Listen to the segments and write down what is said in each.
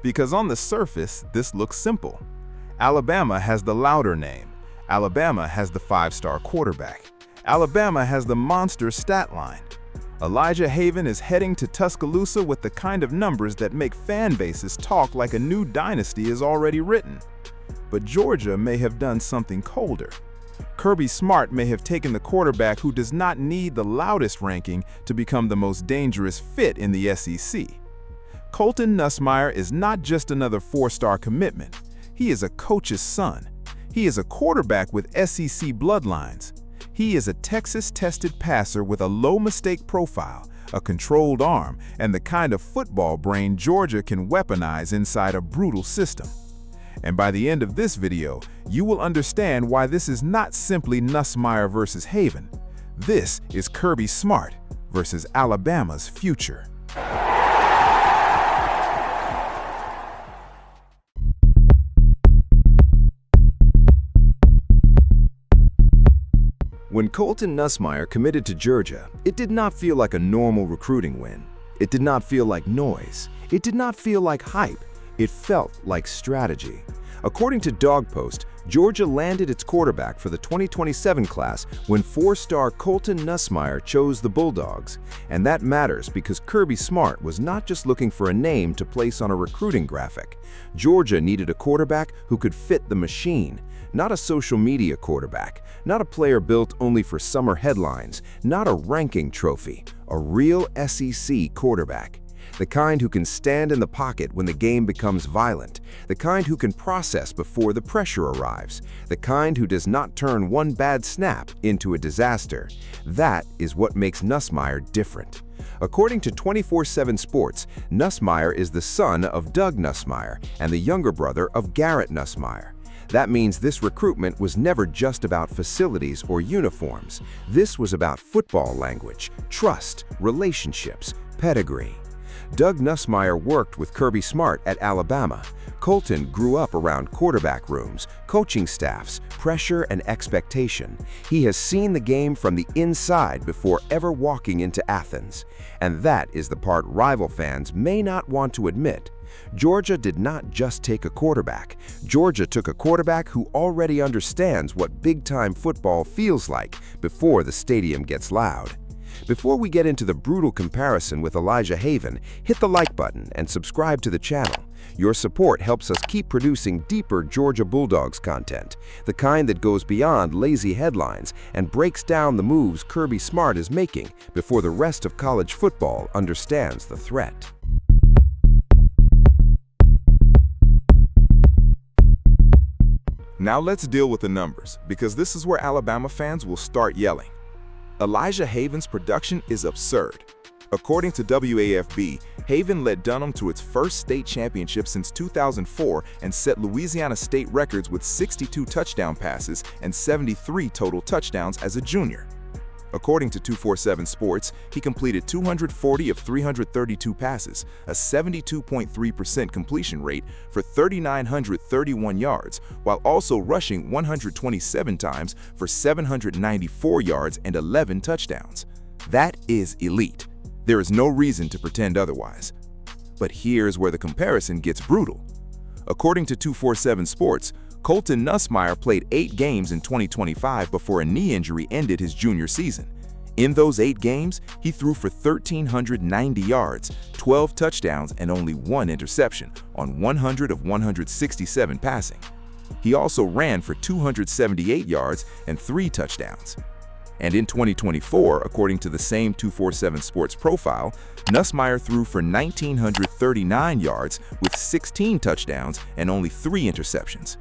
Because on the surface, this looks simple. Alabama has the louder name. Alabama has the five-star quarterback. Alabama has the monster stat line. Elijah Haven is heading to Tuscaloosa with the kind of numbers that make fan bases talk like a new dynasty is already written. But Georgia may have done something colder. Kirby Smart may have taken the quarterback who does not need the loudest ranking to become the most dangerous fit in the SEC. Colton Nussmeier is not just another four-star commitment. He is a coach's son. He is a quarterback with SEC bloodlines. He is a Texas-tested passer with a low-mistake profile, a controlled arm, and the kind of football brain Georgia can weaponize inside a brutal system. And by the end of this video, you will understand why this is not simply Nussmeier versus Haven. This is Kirby Smart versus Alabama's future. When Colton Nussmeier committed to Georgia, it did not feel like a normal recruiting win. It did not feel like noise. It did not feel like hype. It felt like strategy. According to Dawg Post, Georgia landed its quarterback for the 2027 class when four-star Colton Nussmeier chose the Bulldogs. And that matters because Kirby Smart was not just looking for a name to place on a recruiting graphic. Georgia needed a quarterback who could fit the machine. Not a social media quarterback, not a player built only for summer headlines, not a ranking trophy, a real SEC quarterback. The kind who can stand in the pocket when the game becomes violent, the kind who can process before the pressure arrives, the kind who does not turn one bad snap into a disaster. That is what makes Nussmeier different. According to 24/7 Sports, Nussmeier is the son of Doug Nussmeier and the younger brother of Garrett Nussmeier. That means this recruitment was never just about facilities or uniforms. This was about football language, trust, relationships, pedigree. Doug Nussmeier worked with Kirby Smart at Alabama. Colton grew up around quarterback rooms, coaching staffs, pressure, and expectation. He has seen the game from the inside before ever walking into Athens. And that is the part rival fans may not want to admit. Georgia did not just take a quarterback. Georgia took a quarterback who already understands what big-time football feels like before the stadium gets loud. Before we get into the brutal comparison with Elijah Haven, hit the like button and subscribe to the channel. Your support helps us keep producing deeper Georgia Bulldogs content, the kind that goes beyond lazy headlines and breaks down the moves Kirby Smart is making before the rest of college football understands the threat. Now let's deal with the numbers, because this is where Alabama fans will start yelling. Elijah Haven's production is absurd. According to WAFB, Haven led Dunham to its first state championship since 2004 and set Louisiana state records with 62 touchdown passes and 73 total touchdowns as a junior. According to 24/7 Sports, he completed 240 of 332 passes, a 72.3% completion rate for 3,931 yards, while also rushing 127 times for 794 yards and 11 touchdowns. That is elite. There is no reason to pretend otherwise. But here's where the comparison gets brutal. According to 24/7 Sports, Colton Nussmeier played 8 games in 2025 before a knee injury ended his junior season. In those 8 games, he threw for 1,390 yards, 12 touchdowns, and only 1 interception on 100 of 167 passing. He also ran for 278 yards and 3 touchdowns. And in 2024, according to the same 24/7 Sports profile, Nussmeier threw for 1,939 yards with 16 touchdowns and only 3 interceptions.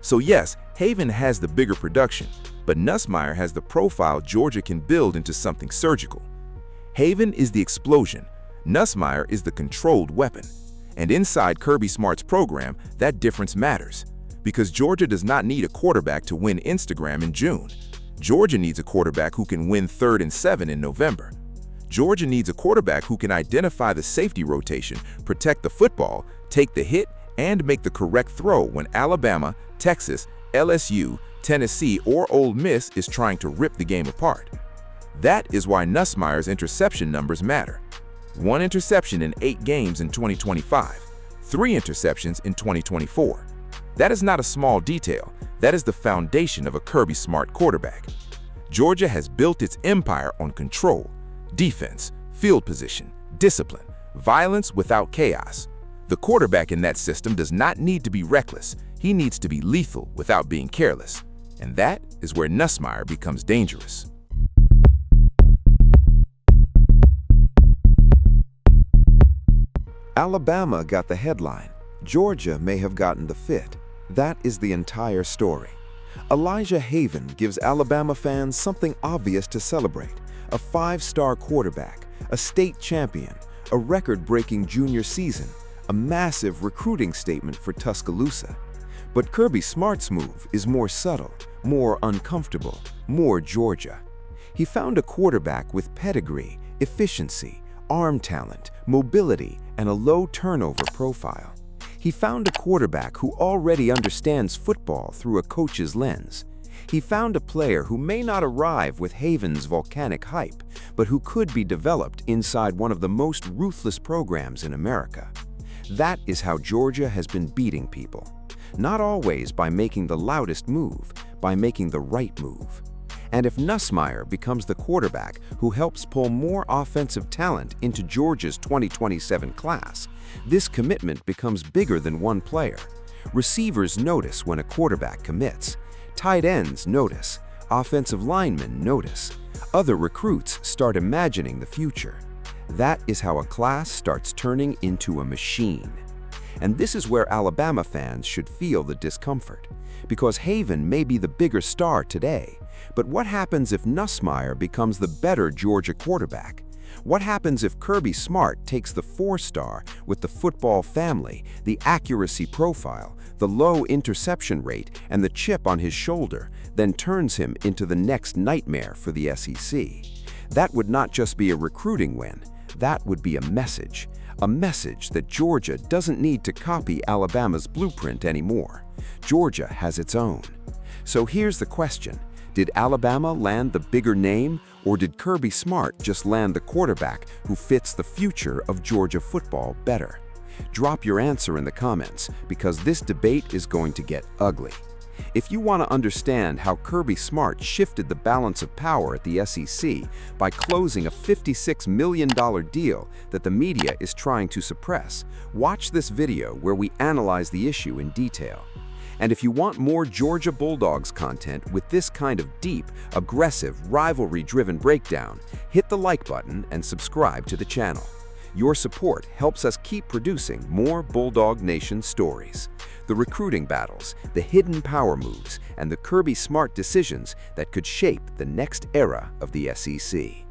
So yes, Haven has the bigger production, but Nussmeier has the profile Georgia can build into something surgical. Haven is the explosion, Nussmeier is the controlled weapon. And inside Kirby Smart's program, that difference matters. Because Georgia does not need a quarterback to win Instagram in June. Georgia needs a quarterback who can win 3rd and 7 in November. Georgia needs a quarterback who can identify the safety rotation, protect the football, take the hit, and make the correct throw when Alabama, Texas, LSU, Tennessee, or Ole Miss is trying to rip the game apart. That is why Nussmeier's interception numbers matter. 1 interception in 8 games in 2025, 3 interceptions in 2024. That is not a small detail. That is the foundation of a Kirby Smart quarterback. Georgia has built its empire on control, defense, field position, discipline, violence without chaos. The quarterback in that system does not need to be reckless. He needs to be lethal without being careless. And that is where Nussmeier becomes dangerous. Alabama got the headline. Georgia may have gotten the fit. That is the entire story. Elijah Haven gives Alabama fans something obvious to celebrate: a 5-star quarterback, a state champion, a record-breaking junior season, a massive recruiting statement for Tuscaloosa. But Kirby Smart's move is more subtle, more uncomfortable, more Georgia. He found a quarterback with pedigree, efficiency, arm talent, mobility, and a low turnover profile. He found a quarterback who already understands football through a coach's lens. He found a player who may not arrive with Haven's volcanic hype, but who could be developed inside one of the most ruthless programs in America. That is how Georgia has been beating people. Not always by making the loudest move, by making the right move. And if Nussmeier becomes the quarterback who helps pull more offensive talent into Georgia's 2027 class, this commitment becomes bigger than one player. Receivers notice when a quarterback commits. Tight ends notice. Offensive linemen notice. Other recruits start imagining the future. That is how a class starts turning into a machine. And this is where Alabama fans should feel the discomfort. Because Haven may be the bigger star today, but what happens if Nussmeier becomes the better Georgia quarterback? What happens if Kirby Smart takes the 4-star with the football family, the accuracy profile, the low interception rate, and the chip on his shoulder, then turns him into the next nightmare for the SEC? That would not just be a recruiting win, that would be a message that Georgia doesn't need to copy Alabama's blueprint anymore. Georgia has its own. So here's the question. Did Alabama land the bigger name, or did Kirby Smart just land the quarterback who fits the future of Georgia football better? Drop your answer in the comments, because this debate is going to get ugly. If you want to understand how Kirby Smart shifted the balance of power at the SEC by closing a $56 million deal that the media is trying to suppress, watch this video where we analyze the issue in detail. And if you want more Georgia Bulldogs content with this kind of deep, aggressive, rivalry-driven breakdown, hit the like button and subscribe to the channel. Your support helps us keep producing more Bulldog Nation stories. The recruiting battles, the hidden power moves, and the Kirby Smart decisions that could shape the next era of the SEC.